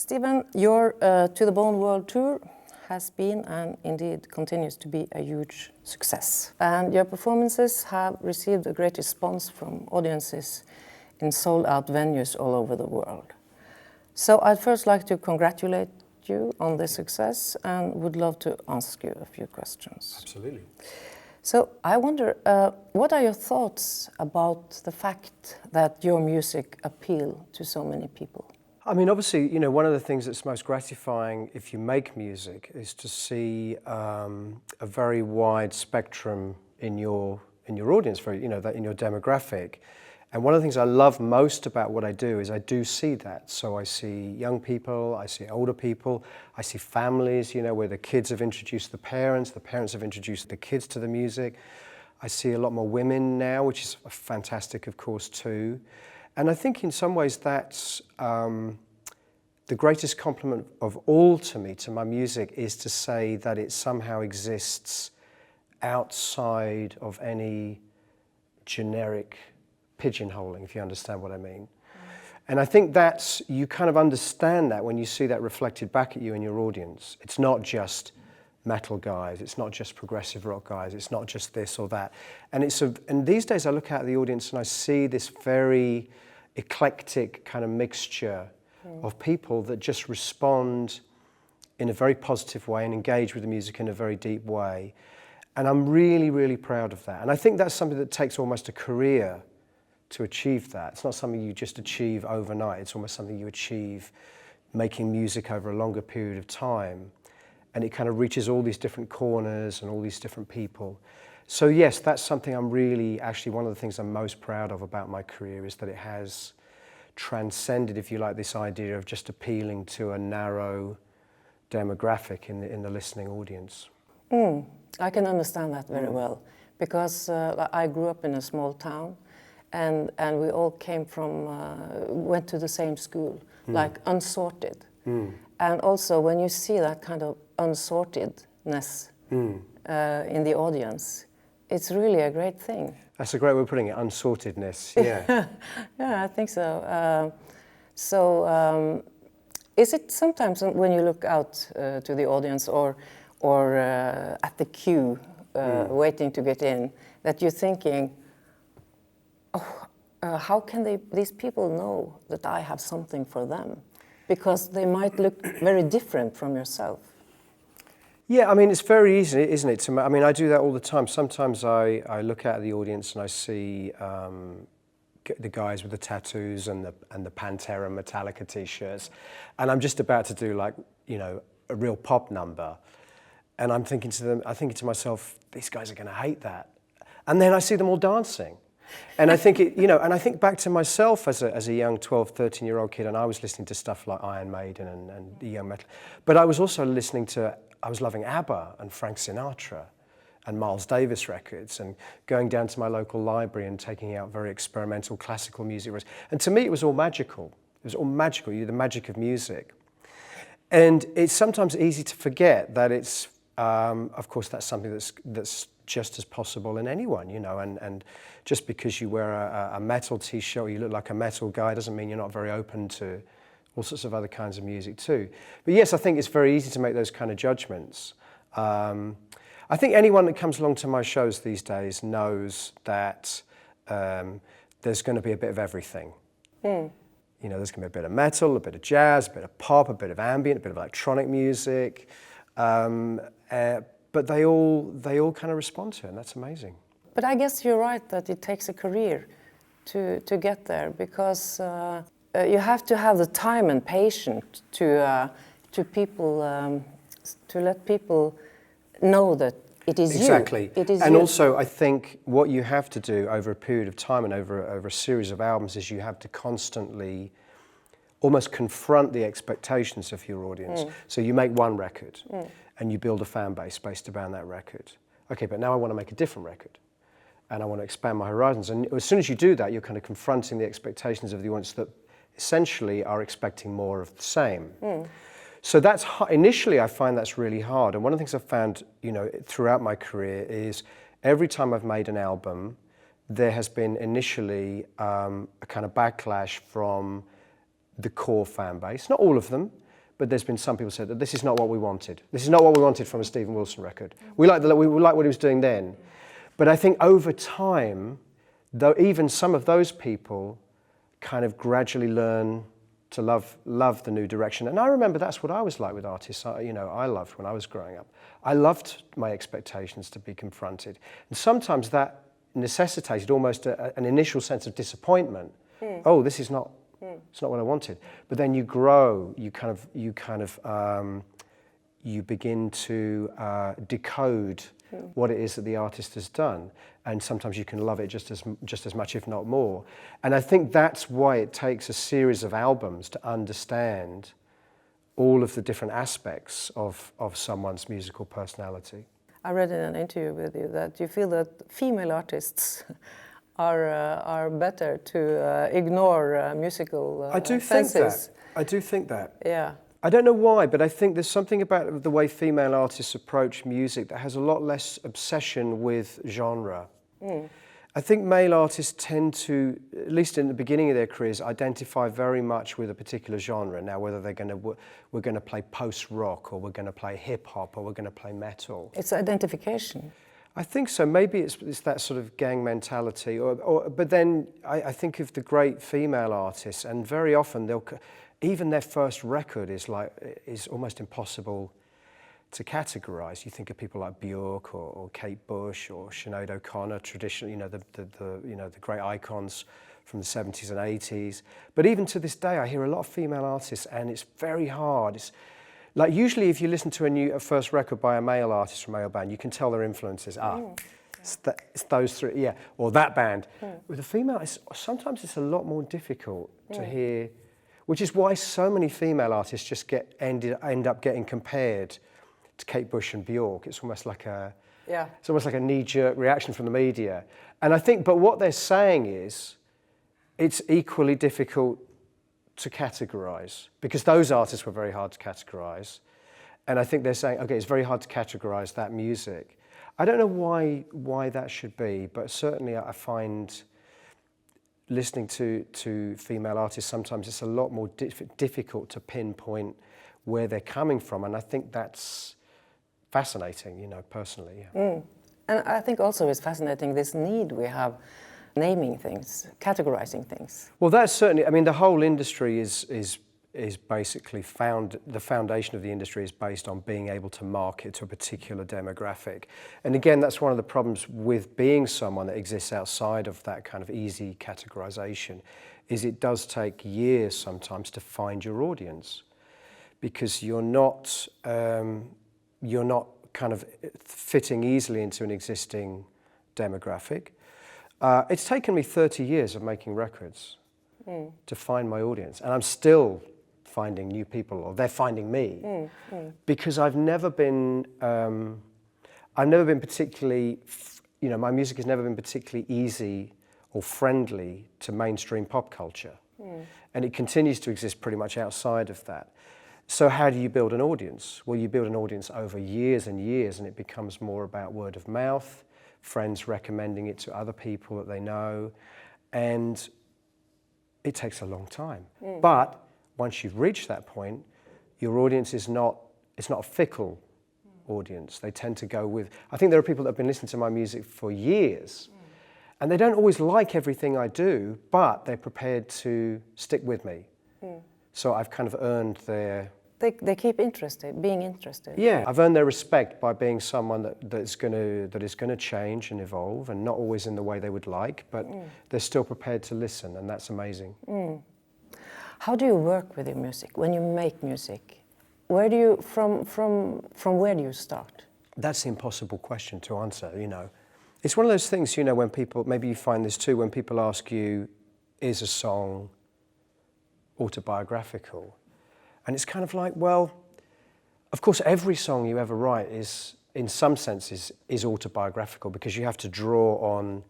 Stephen, your To the Bone World Tour has been and indeed continues to be a huge success. And your performances have received a great response from audiences in sold-out venues all over the world. So I'd first like to congratulate you on this success and would love to ask you a few questions. Absolutely. So I wonder, what are your thoughts about the fact that your music appeals to so many people? I mean, obviously, you know, one of the things that's most gratifying if you make music is to see a very wide spectrum in your audience, that in your demographic. And one of the things I love most about what I do is I do see that. So I see young people, I see older people, I see families, where the kids have introduced the parents have introduced the kids to the music. I see a lot more women now, which is fantastic, of course, too. And I think in some ways that's the greatest compliment of all to me, to my music, is to say that it somehow exists outside of any generic pigeonholing, if you understand what I mean. And I think you kind of understand that when you see that reflected back at you in your audience. It's not just metal guys, it's not just progressive rock guys, it's not just this or that. And these days I look out at the audience and I see this very eclectic kind of mixture of people that just respond in a very positive way and engage with the music in a very deep way. And I'm really, really proud of that. And I think that's something that takes almost a career to achieve that. It's not something you just achieve overnight. It's almost something you achieve making music over a longer period of time. And it kind of reaches all these different corners and all these different people. So yes, that's something actually one of the things I'm most proud of about my career is that it has transcended, if you like, this idea of just appealing to a narrow demographic in the listening audience. I can understand that very well, because I grew up in a small town. And we all went to the same school, like unsorted. And also when you see that kind of unsortedness in the audience, it's really a great thing. That's a great way of putting it, unsortedness, yeah. Yeah, I think so. Is it sometimes when you look out to the audience or at the queue waiting to get in, that you're thinking, how can these people know that I have something for them? Because they might look very different from yourself. Yeah, I mean, it's very easy, isn't it? I do that all the time. Sometimes I look out at the audience and I see the guys with the tattoos and the Pantera Metallica t-shirts, and I'm just about to do a real pop number, and I'm thinking to myself, these guys are going to hate that, and then I see them all dancing. And I think and I think back to myself as a young 12, 13-year-old kid, and I was listening to stuff like Iron Maiden and the young metal. But I was also I was loving ABBA and Frank Sinatra and Miles Davis records, and going down to my local library and taking out very experimental classical music. And to me, it was all magical. It was all magical, the magic of music. And it's sometimes easy to forget that it's, of course, that's something that's just as possible in anyone, and just because you wear a metal t-shirt or you look like a metal guy doesn't mean you're not very open to all sorts of other kinds of music too. But yes, I think it's very easy to make those kind of judgments. I think anyone that comes along to my shows these days knows that there's going to be a bit of everything. There's going to be a bit of metal, a bit of jazz, a bit of pop, a bit of ambient, a bit of electronic music. But they all kind of respond to it, and that's amazing. But I guess you're right that it takes a career to get there, because you have to have the time and patience to people to let people know that it is exactly. You. It is and you. Also, I think what you have to do over a period of time and over a series of albums is you have to constantly almost confront the expectations of your audience. So you make one record and you build a fan base based around that record. Okay, but now I want to make a different record and I want to expand my horizons. And as soon as you do that, you're kind of confronting the expectations of the audience that essentially are expecting more of the same. So that's initially I find that's really hard. And one of the things I've found, throughout my career is every time I've made an album, there has been initially a kind of backlash from the core fan base. Not all of them, but there's been some people said that this is not what we wanted. This is not what we wanted from a Stephen Wilson record. We like what he was doing then. But I think over time, though, even some of those people kind of gradually learn to love the new direction. And I remember that's what I was like with artists. I loved when I was growing up. I loved my expectations to be confronted. And sometimes that necessitated almost an initial sense of disappointment. Oh, this is not, it's not what I wanted. But then you grow, you begin to decode what it is that the artist has done, and sometimes you can love it just as much, if not more. And I think that's why it takes a series of albums to understand all of the different aspects of someone's musical personality. I read in an interview with you that you feel that female artists are better to ignore musical I do senses. think that. I do think that. Yeah. I don't know why, but I think there's something about the way female artists approach music that has a lot less obsession with genre. I think male artists tend to, at least in the beginning of their careers, identify very much with a particular genre. Now, whether we're going to play post-rock, or we're going to play hip-hop, or we're going to play metal. It's identification. I think so. Maybe it's that sort of gang mentality. But then I think of the great female artists, and very often even their first record is almost impossible to categorize. You think of people like Björk or Kate Bush or Sinead O'Connor, traditionally, the great icons from the 70s and 80s. But even to this day, I hear a lot of female artists, and it's very hard. It's like, usually if you listen to a first record by a male artist from a male band, you can tell their influences. It's those three, yeah, or that band. With a female, sometimes it's a lot more difficult to hear, which is why so many female artists just end up getting compared to Kate Bush and Björk. It's almost like a knee-jerk reaction from the media. And I think, but what they're saying is, it's equally difficult to categorize, because those artists were very hard to categorize. And I think they're saying, okay, it's very hard to categorize that music. I don't know why that should be, but certainly I find listening to female artists, sometimes it's a lot more difficult to pinpoint where they're coming from, and I think that's fascinating, personally. Yeah. And I think also it's fascinating, this need we have naming things, categorizing things. Well, that's certainly, I mean, the whole industry is basically the foundation of the industry is based on being able to market to a particular demographic. And again, that's one of the problems with being someone that exists outside of that kind of easy categorization, is it does take years sometimes to find your audience, because you're not kind of fitting easily into an existing demographic. It's taken me 30 years of making records to find my audience, and I'm still finding new people, or they're finding me, because I've never been particularly, my music has never been particularly easy or friendly to mainstream pop culture, and it continues to exist pretty much outside of that. So how do you build an audience? Well, you build an audience over years and years, and it becomes more about word of mouth, friends recommending it to other people that they know, and it takes a long time. But once you've reached that point, your audience it's not a fickle audience. They tend to go with, I think there are people that have been listening to my music for years, and they don't always like everything I do, but they're prepared to stick with me. So I've kind of earned their... They keep being interested. Yeah, I've earned their respect by being someone that is going to change and evolve, and not always in the way they would like, but they're still prepared to listen, and that's amazing. How do you work with your music when you make music? Where do you from where do you start? That's the impossible question to answer. It's one of those things. When people, maybe you find this too, when people ask you, "Is a song autobiographical?" And it's kind of like, well, of course, every song you ever write is, in some senses, is autobiographical, because you have to draw on,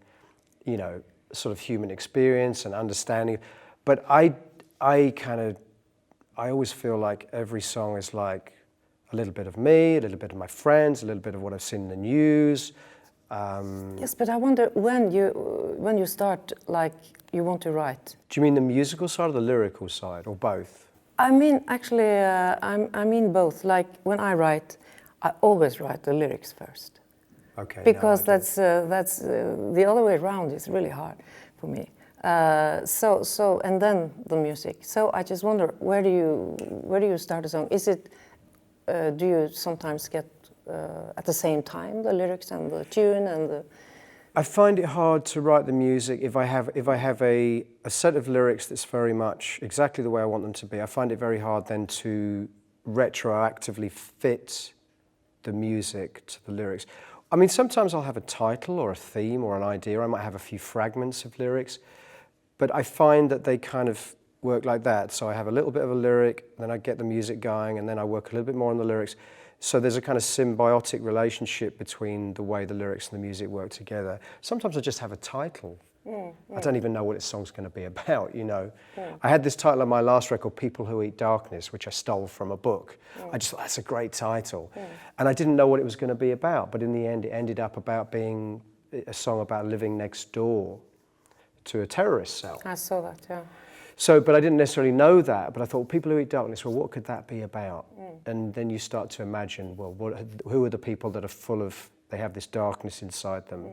sort of human experience and understanding. But I always feel like every song is like a little bit of me, a little bit of my friends, a little bit of what I've seen in the news. Yes, but I wonder when you start, like, you want to write. Do you mean the musical side or the lyrical side, or both? I mean, actually, I mean both. Like when I write, I always write the lyrics first. Okay. Because that's the other way around is really hard for me. So and then the music. So I just wonder, where do you start a song? Is it do you sometimes get at the same time the lyrics and the tune and the? I find it hard to write the music if I have a set of lyrics that's very much exactly the way I want them to be. I find it very hard then to retroactively fit the music to the lyrics. I mean, sometimes I'll have a title or a theme or an idea. I might have a few fragments of lyrics, but I find that they kind of work like that. So I have a little bit of a lyric, then I get the music going, and then I work a little bit more on the lyrics. So there's a kind of symbiotic relationship between the way the lyrics and the music work together. Sometimes I just have a title. I don't even know what this song's going to be about, you know. I had this title on my last record, People Who Eat Darkness, which I stole from a book. I just thought, that's a great title. And I didn't know what it was going to be about, but in the end it ended up about being a song about living next door to a terrorist cell. I saw that, yeah. So, but I didn't necessarily know that, but I thought, People Who Eat Darkness, well, what could that be about? And then you start to imagine, well, who are the people that are they have this darkness inside them,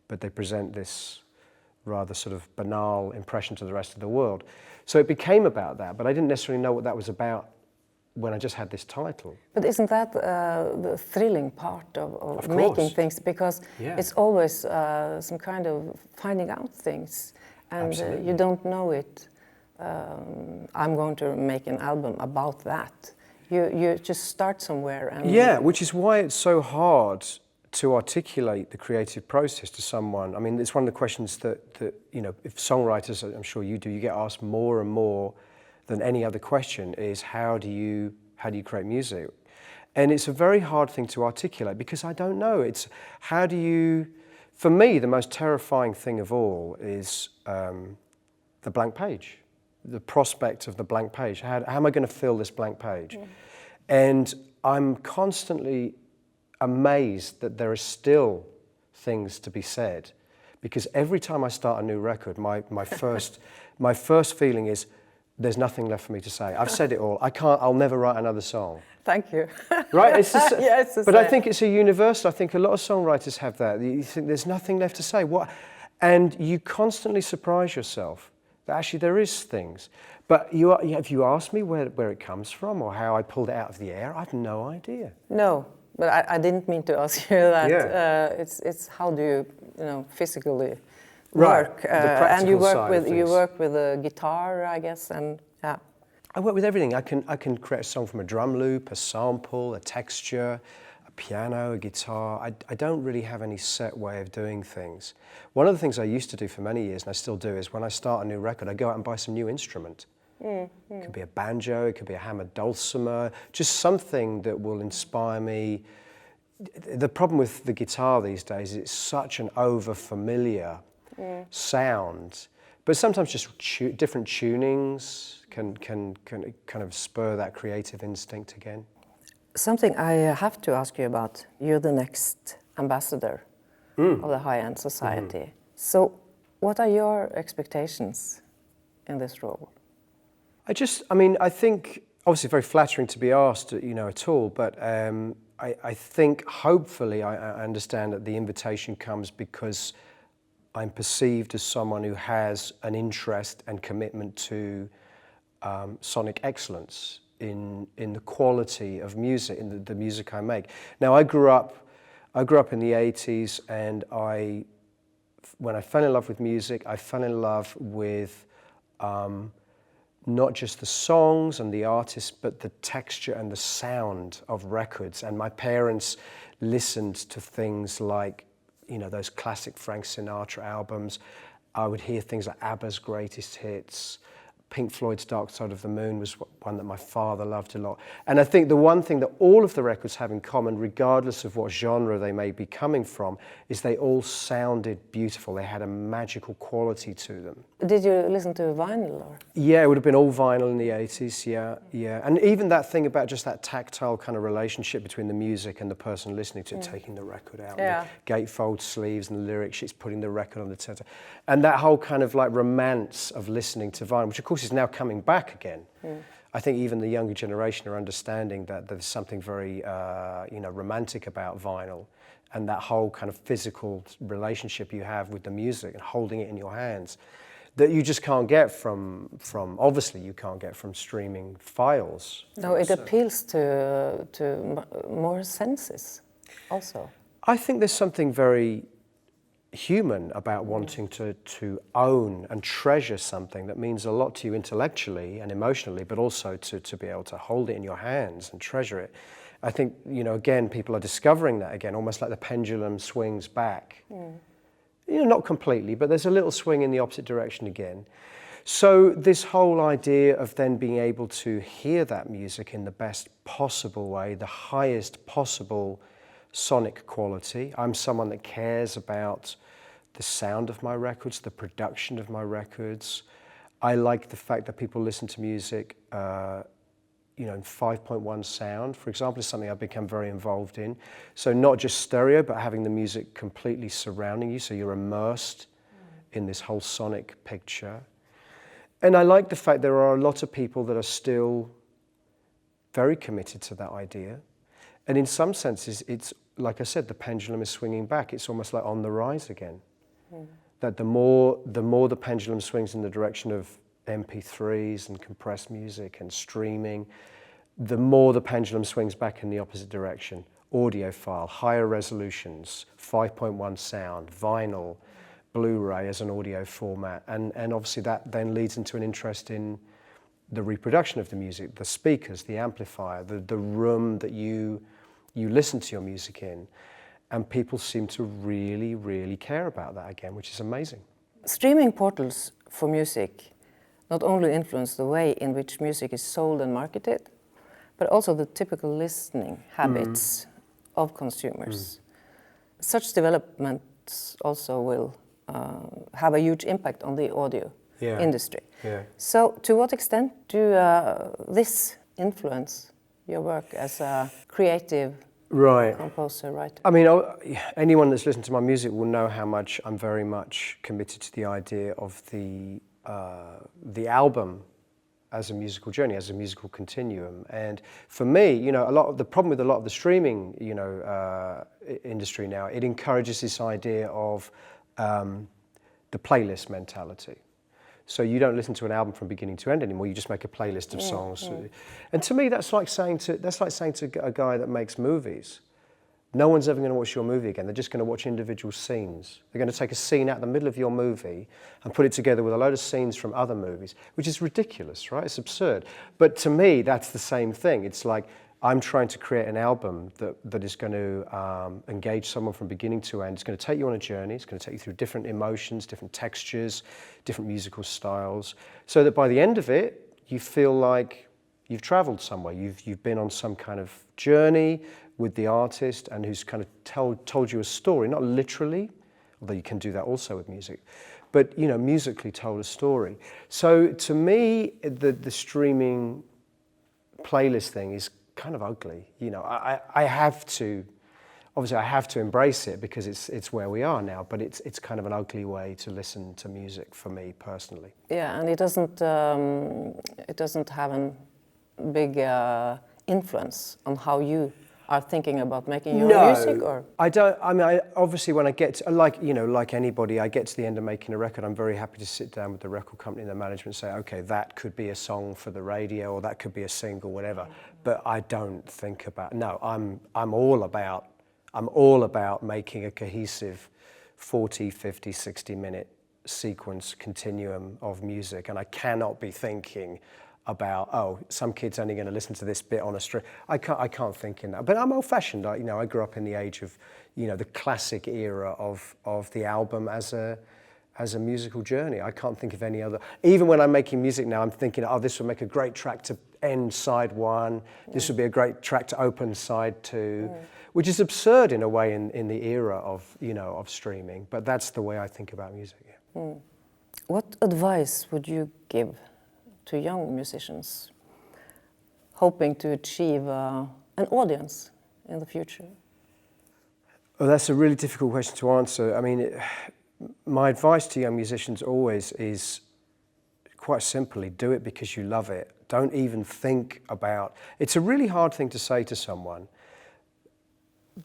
but they present this rather sort of banal impression to the rest of the world. So it became about that, but I didn't necessarily know what that was about when I just had this title. But isn't that the thrilling part of making things? Because it's always some kind of finding out things, and you don't know it. I'm going to make an album about that. You just start somewhere. And yeah, which is why it's so hard to articulate the creative process to someone. I mean, it's one of the questions that you know, if songwriters, I'm sure you do, you get asked more and more than any other question is, how do you create music? And it's a very hard thing to articulate because I don't know. It's how do you, for me, the most terrifying thing of all is the blank page, the prospect of the blank page. How am I going to fill this blank page? And I'm constantly amazed that there are still things to be said, because every time I start a new record, my first feeling is there's nothing left for me to say. I've said it all. I'll never write another song. Thank you. Right? It's just, yeah, it's the but same. I think it's a universal. I think a lot of songwriters have that. You think there's nothing left to say. What? And you constantly surprise yourself that actually there is things. But if you ask me where it comes from or how I pulled it out of the air, I have no idea. No, but I didn't mean to ask you that. Yeah. It's how do you physically Right, work? the practical and you work side with of things. a guitar, I guess, and yeah. I work with everything. I can create a song from a drum loop, a sample, a texture, a piano, a guitar. I don't really have any set way of doing things. One of the things I used to do for many years, and I still do, is when I start a new record, I go out and buy some new instrument. It could be a banjo, it could be a hammered dulcimer, just something that will inspire me. The problem with the guitar these days is it's such an over-familiar sound, but sometimes just different tunings can kind of spur that creative instinct again. Something I have to ask you about, you're the next ambassador of the high-end society. So what are your expectations in this role? I think, obviously very flattering to be asked, at all, but I think hopefully I understand that the invitation comes because I'm perceived as someone who has an interest and commitment to sonic excellence in the quality of music, in the music I make. Now, I grew up in the 80s, and when I fell in love with music, I fell in love with not just the songs and the artists, but the texture and the sound of records. And my parents listened to things like, those classic Frank Sinatra albums. I would hear things like ABBA's Greatest Hits. Pink Floyd's Dark Side of the Moon was one that my father loved a lot. And I think the one thing that all of the records have in common, regardless of what genre they may be coming from, is they all sounded beautiful. They had a magical quality to them. Did you listen to vinyl? Or? Yeah, it would have been all vinyl in the 80s, yeah. And even that thing about just that tactile kind of relationship between the music and the person listening to it, taking the record out, the gatefold sleeves and the lyric sheets, putting the record on the turntable. And that whole kind of like romance of listening to vinyl, which of course is now coming back again. I think even the younger generation are understanding that there's something very, romantic about vinyl, and that whole kind of physical relationship you have with the music and holding it in your hands, that you just can't get from obviously you can't get from streaming files. No, it appeals to more senses also. I think there's something very human about wanting to own and treasure something that means a lot to you intellectually and emotionally, but also to be able to hold it in your hands and treasure it. I think, again, people are discovering that again, almost like the pendulum swings back. Not completely, but there's a little swing in the opposite direction again. So this whole idea of then being able to hear that music in the best possible way, the highest possible sonic quality. I'm someone that cares about the sound of my records, the production of my records. I like the fact that people listen to music in 5.1 sound, for example, is something I've become very involved in. So not just stereo, but having the music completely surrounding you, so you're immersed in this whole sonic picture. And I like the fact there are a lot of people that are still very committed to that idea. And in some senses, it's, like I said, the pendulum is swinging back. It's almost like on the rise again. That the more the pendulum swings in the direction of MP3s and compressed music and streaming, the more the pendulum swings back in the opposite direction. Audiophile, higher resolutions, 5.1 sound, vinyl, Blu-ray as an audio format. And obviously that then leads into an interest in the reproduction of the music, the speakers, the amplifier, the room that you listen to your music in. And people seem to really, really care about that again, which is amazing. Streaming portals for music not only influence the way in which music is sold and marketed, but also the typical listening habits of consumers. Such developments also will have a huge impact on the audio industry. So to what extent do this influence your work as a creative composer, writer? I mean, anyone that's listened to my music will know how much I'm very much committed to the idea of the album as a musical journey, as a musical continuum. And for me, the problem with a lot of the streaming, industry now, it encourages this idea of the playlist mentality. So you don't listen to an album from beginning to end anymore. You just make a playlist of songs. And to me, that's like saying to a guy that makes movies, no one's ever going to watch your movie again. They're just going to watch individual scenes. They're going to take a scene out of the middle of your movie and put it together with a load of scenes from other movies, which is ridiculous, right? It's absurd. But to me, that's the same thing. It's like I'm trying to create an album that is going to engage someone from beginning to end. It's going to take you on a journey. It's going to take you through different emotions, different textures, different musical styles, so that by the end of it, you feel like you've traveled somewhere. You've been on some kind of journey with the artist and who's kind of told you a story, not literally, although you can do that also with music, but musically told a story. So to me, the streaming playlist thing is kind of ugly. I have to embrace it because it's where we are now, but it's kind of an ugly way to listen to music for me personally. Yeah, and it doesn't have a big influence on how you are thinking about making your music, or? I don't. I mean, obviously, when I get to, like anybody, I get to the end of making a record, I'm very happy to sit down with the record company and the management and say, okay, that could be a song for the radio, or that could be a single, whatever. But I don't think about. No, I'm all about making a cohesive 40, 50, 60-minute sequence continuum of music, and I cannot be thinking about, some kid's only going to listen to this bit on a string. I can't think in that. But I'm old-fashioned. I grew up in the age of, the classic era of the album as a musical journey. I can't think of any other. Even when I'm making music now, I'm thinking, this would make a great track to end side one. This would be a great track to open side two, which is absurd in a way in the era of streaming. But that's the way I think about music. Yeah. What advice would you give to young musicians hoping to achieve an audience in the future? Well, that's a really difficult question to answer. I mean, my advice to young musicians always is quite simply, do it because you love it. Don't even think about, it's a really hard thing to say to someone,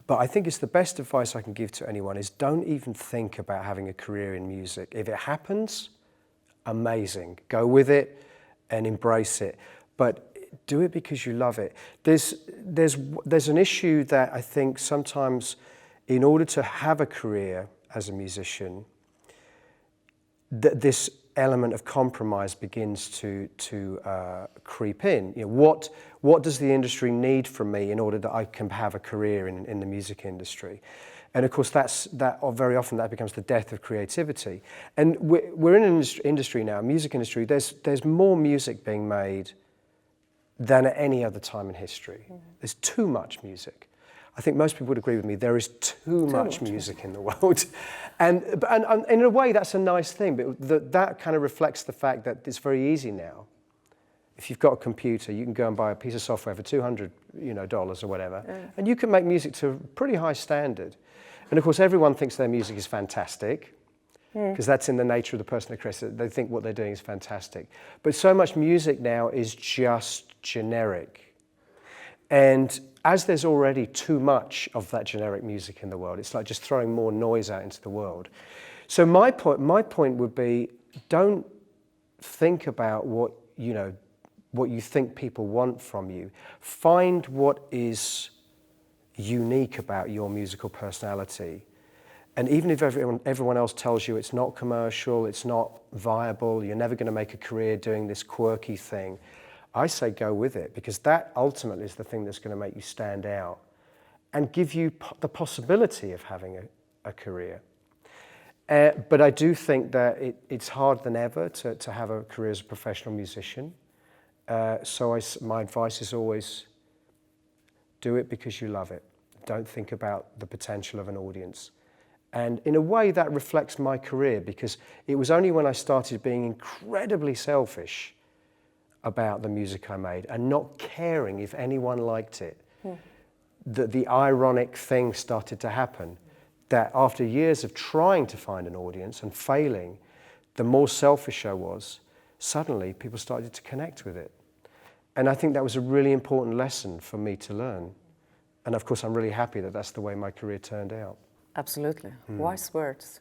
but I think it's the best advice I can give to anyone is don't even think about having a career in music. If it happens, amazing. Go with it and embrace it. But do it because you love it. There's an issue that I think sometimes in order to have a career as a musician, this element of compromise begins to creep in. You know, what does the industry need from me in order that I can have a career in the music industry? And of course, very often that becomes the death of creativity. And we're in an industry now, music industry. There's more music being made than at any other time in history. Mm-hmm. There's too much music. I think most people would agree with me. There is too much music in the world, and in a way that's a nice thing. But that kind of reflects the fact that it's very easy now. If you've got a computer, you can go and buy a piece of software for $200, or whatever, and you can make music to a pretty high standard. And of course, everyone thinks their music is fantastic, because that's in the nature of the person that creates it. They think what they're doing is fantastic. But so much music now is just generic, and as there's already too much of that generic music in the world, it's like just throwing more noise out into the world. So my point would be, don't think about what you think people want from you. Find what is unique about your musical personality. And even if everyone else tells you it's not commercial, it's not viable, you're never going to make a career doing this quirky thing, I say go with it, because that ultimately is the thing that's going to make you stand out and give you the possibility of having a career. But I do think that it's harder than ever to have a career as a professional musician. So my advice is always do it because you love it. Don't think about the potential of an audience. And in a way that reflects my career, because it was only when I started being incredibly selfish about the music I made and not caring if anyone liked it, that the ironic thing started to happen. That after years of trying to find an audience and failing, the more selfish I was, suddenly people started to connect with it. And I think that was a really important lesson for me to learn. And of course, I'm really happy that that's the way my career turned out. Absolutely. Wise words.